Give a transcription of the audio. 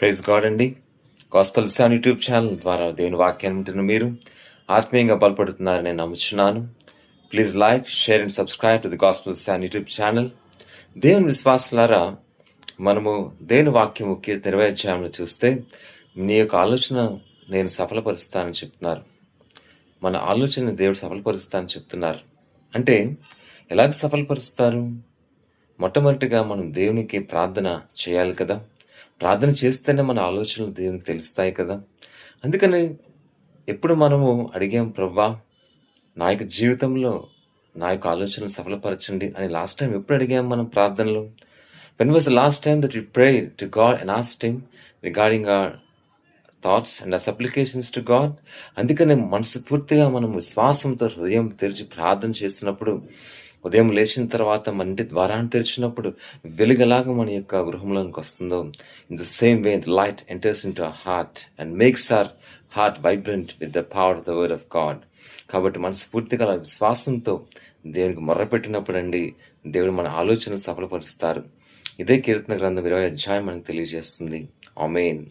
Praise god అండి. Gospel son YouTube channel ద్వారా దేవుని వాక్యాన్ని వింటున్న మీరు ఆత్మీయంగా బలపడుతున్నారని నేను నమ్ముచున్నాను. Please like, share and subscribe to the gospel son YouTube channel. దేవుని విశ్వాసులారా, మనము దేవుని వాక్యము కీర్తన 20వ అధ్యాయంలో చూస్తే నీ యొక్క ఆలోచన నేను సఫలపరుస్తానని చెప్తున్నారు. మన ఆలోచన దేవుడు సఫలపరుస్తానని చెప్తున్నారు. అంటే ఎలాగ సఫలపరుస్తారు? మొట్టమొదటిగా మనం దేవునికి ప్రార్థన చేయాలి కదా. ప్రార్థన చేస్తేనే మన ఆలోచనలు దేవునికి తెలుస్తాయి కదా. అందుకని ఎప్పుడు మనము అడిగాం, ప్రభువా నా యొక్క జీవితంలో నా యొక్క ఆలోచనలు సఫలపరచండి అని లాస్ట్ టైం ఎప్పుడు అడిగాం మనం ప్రార్థనలో? When was the last time that we prayed to God and asked him regarding our thoughts and our supplications to God? అందుకని మనస్ఫూర్తిగా మనం విశ్వాసంతో హృదయం తెరిచి ప్రార్థన చేసినప్పుడు, ఉదయం లేచిన తర్వాత మన ఇంటి ద్వారాన్ని తెరిచినప్పుడు వెలుగలాగా మన యొక్క గృహంలోనికి వస్తుందో, in the same way the light enters in to our heart and makes our heart vibrant with the power of the word of God. కాబట్టి మనస్ఫూర్తిగా విశ్వాసంతో దేవునికి మొర్రపెట్టినప్పుడు అండి దేవుడు మన ఆలోచనలు సఫలపరుస్తారు. ఇదే కీర్తన గ్రంథం 20వ అధ్యాయం మనకు తెలియజేస్తుంది. ఆమేన్.